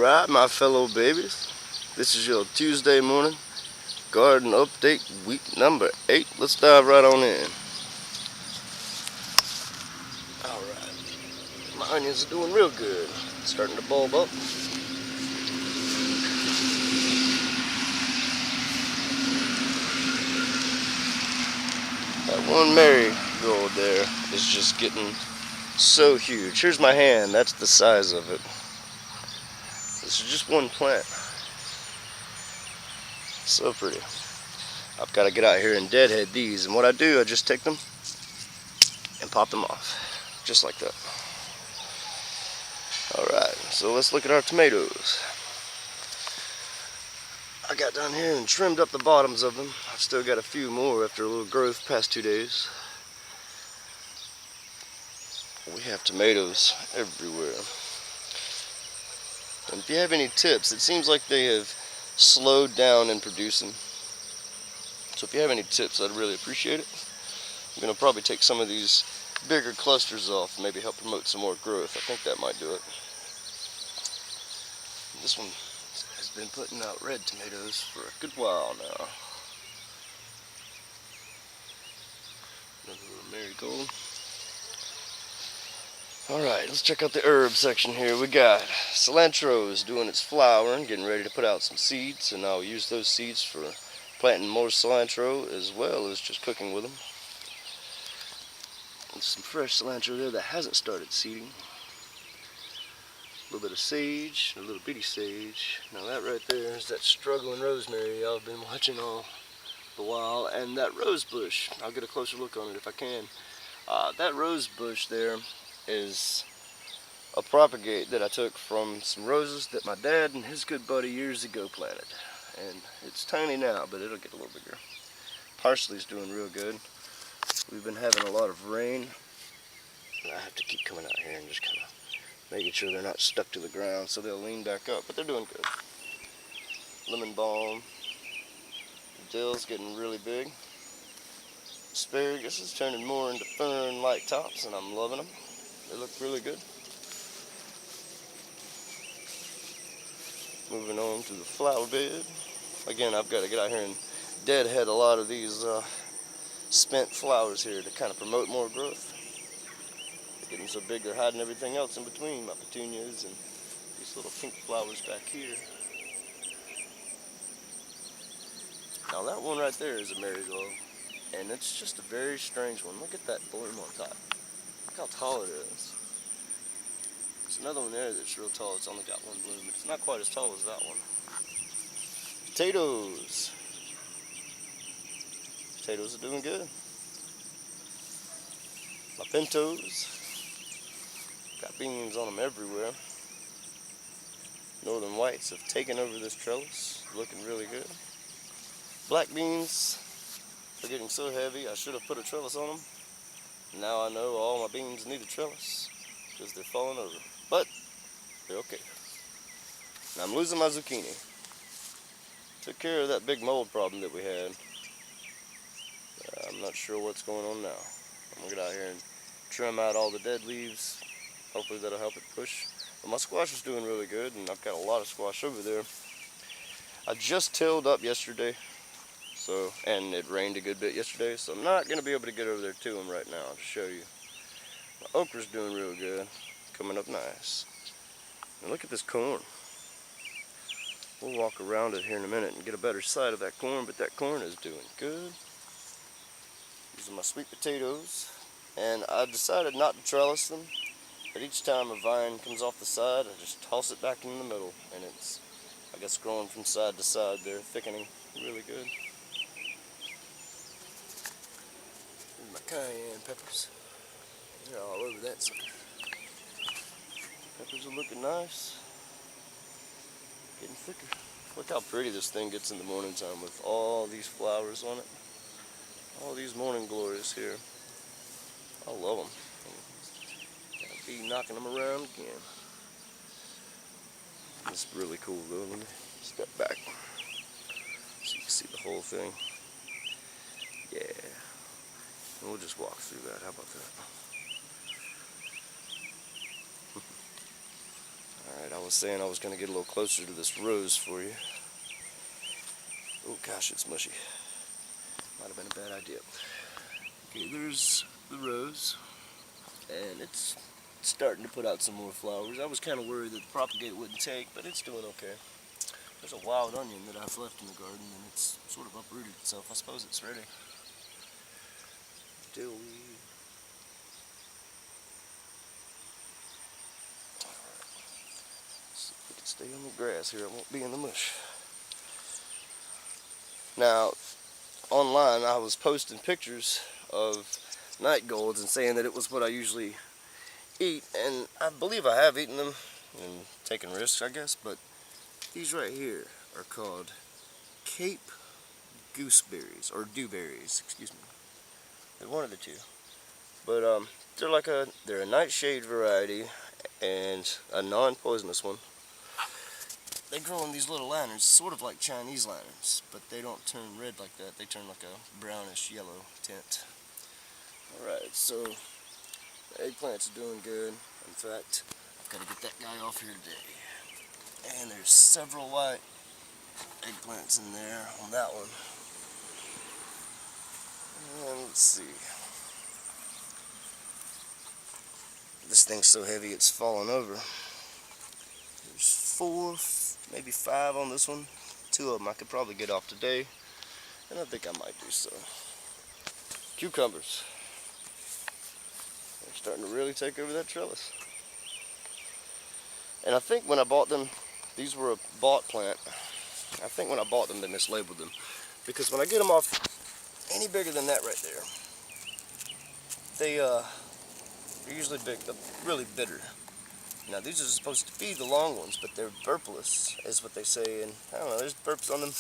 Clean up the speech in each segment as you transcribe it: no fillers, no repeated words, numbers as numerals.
Alright, my fellow babies, this is your Tuesday morning garden update, week number 8. Let's dive right on in. Alright, my onions are doing real good, starting to bulb up. That one marigold there is just getting so huge. Here's my hand, that's the size of it. This is just one plant. So pretty. I've got to get out here and deadhead these, and what I do, I just take them and pop them off, just like that. Alright, so let's look at our tomatoes. I got down here and trimmed up the bottoms of them. I've still got a few more after a little growth past 2 days. We have tomatoes everywhere. And if you have any tips, it seems like they have slowed down in producing. So if you have any tips, I'd really appreciate it. I'm going to probably take some of these bigger clusters off and maybe help promote some more growth. I think that might do it. This one has been putting out red tomatoes for a good while now. Another little marigold. Alright, let's check out the herb section here. We got cilantro is doing its flowering, getting ready to put out some seeds, and I'll use those seeds for planting more cilantro as well as just cooking with them. There's some fresh cilantro there that hasn't started seeding. A little bit of sage, a little bitty sage. Now that right there is that struggling rosemary I've been watching all the while, and that rose bush. I'll get a closer look on it if I can. That rose bush there is a propagate that I took from some roses that my dad and his good buddy years ago planted. And it's tiny now, but it'll get a little bigger. Parsley's doing real good. We've been having a lot of rain. I have to keep coming out here and just kind of making sure they're not stuck to the ground so they'll lean back up, but they're doing good. Lemon balm. Dill's getting really big. Asparagus is turning more into fern-like tops, and I'm loving them. They look really good. Moving on to the flower bed. Again, I've got to get out here and deadhead a lot of these spent flowers here to kind of promote more growth. They're getting so big they're hiding everything else in between, my petunias and these little pink flowers back here. Now that one right there is a marigold, and it's just a very strange one. Look at that bloom on top. Look how tall it is. There's another one there that's real tall. It's only got one bloom. It's not quite as tall as that one. Potatoes. Potatoes are doing good. My pintos. Got beans on them everywhere. Northern whites have taken over this trellis. Looking really good. Black beans are getting so heavy I should have put a trellis on them. Now I know all my beans need a trellis because they're falling over. But they're okay. Now I'm losing my zucchini. Took care of that big mold problem that we had. I'm not sure what's going on now. I'm gonna get out here and trim out all the dead leaves. Hopefully that'll help it push. But my squash is doing really good, and I've got a lot of squash over there. I just tilled up yesterday, and it rained a good bit yesterday, so I'm not gonna be able to get over there to them right now to show you. My okra's doing real good, coming up nice. And look at this corn. We'll walk around it here in a minute and get a better sight of that corn, but that corn is doing good. These are my sweet potatoes, and I decided not to trellis them, but each time a vine comes off the side, I just toss it back in the middle, and it's, I guess, growing from side to side there, thickening really good. Here's my cayenne peppers. They're all over that sucker. Peppers are looking nice. Getting thicker. Look how pretty this thing gets in the morning time with all these flowers on it. All these morning glories here. I love them. Gotta be knocking them around again. It's really cool though. Let me step back so you can see the whole thing. Yeah. And we'll just walk through that. How about that? Alright, I was saying I was going to get a little closer to this rose for you. Oh gosh, it's mushy. Might have been a bad idea. Okay, there's the rose, and it's starting to put out some more flowers. I was kind of worried that the propagate wouldn't take, but it's doing okay. There's a wild onion that I've left in the garden, and it's sort of uprooted itself. I suppose it's ready. Do we? Alright. See if we can stay on the grass here. It won't be in the mush. Now, online I was posting pictures of night golds and saying that it was what I usually eat, and I believe I have eaten them and taken risks, I guess, but these right here are called Cape gooseberries, or dewberries, excuse me. They're one of the two. But they're a nightshade variety and a non-poisonous one. They grow in these little lanterns, sort of like Chinese lanterns, but they don't turn red like that. They turn like a brownish yellow tint. Alright, so the eggplants are doing good. In fact, I've got to get that guy off here today. And there's several white eggplants in there on that one. And let's see. This thing's so heavy it's falling over. There's 4, maybe 5 on this one. 2 of them I could probably get off today, and I think I might do so. Cucumbers. They're starting to really take over that trellis. And I think when I bought them, these were a bought plant. I think when I bought them, they mislabeled them. Because when I get them off any bigger than that right there, they're usually big, really bitter. Now these are supposed to be the long ones, but they're burpless, is what they say, and I don't know, there's burps on them,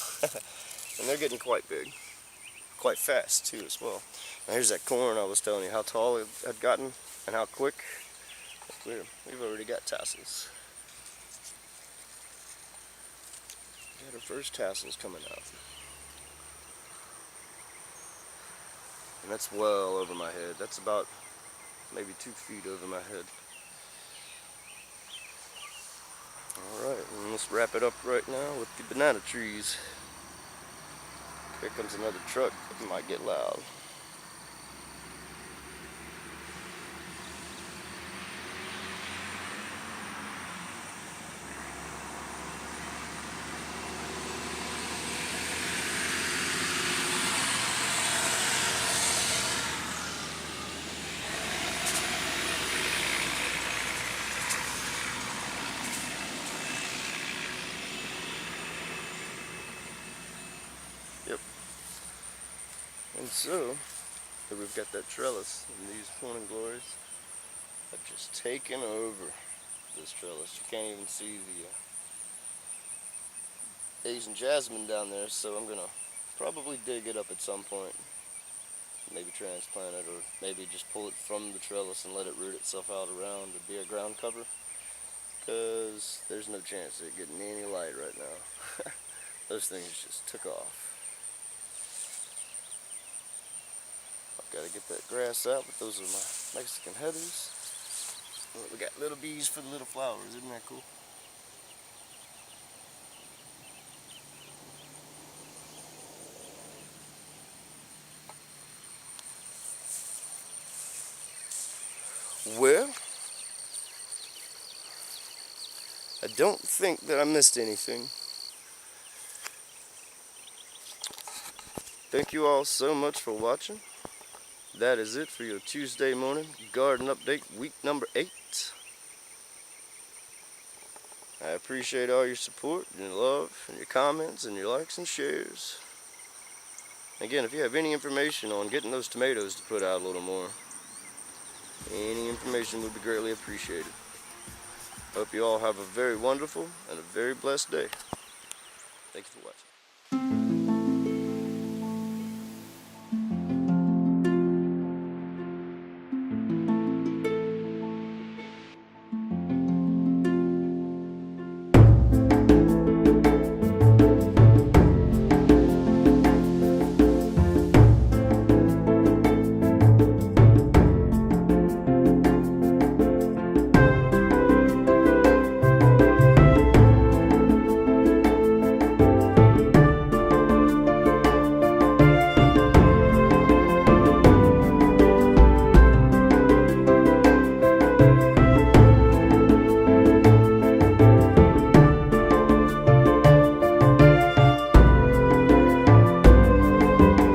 and they're getting quite big, quite fast too as well. Now here's that corn I was telling you how tall it had gotten, and how quick. We've already got tassels. We got our first tassels coming out. And that's well over my head. That's about maybe 2 feet over my head. Alright, and let's wrap it up right now with the banana trees. Here comes another truck. It might get loud. Yep. And so, here we've got that trellis, and these morning glories have just taken over this trellis. You can't even see the Asian jasmine down there, so I'm gonna probably dig it up at some point. Maybe transplant it, or maybe just pull it from the trellis and let it root itself out around to be a ground cover, because there's no chance of it getting any light right now. Those things just took off. Got to get that grass out, but those are my Mexican heathers. We got little bees for the little flowers. Isn't that cool? Well, I don't think that I missed anything. Thank you all so much for watching. That is it for your Tuesday morning garden update, week number 8. I appreciate all your support and your love and your comments and your likes and shares. Again, if you have any information on getting those tomatoes to put out a little more, any information would be greatly appreciated. Hope you all have a very wonderful and a very blessed day. Thank you for watching. Bye.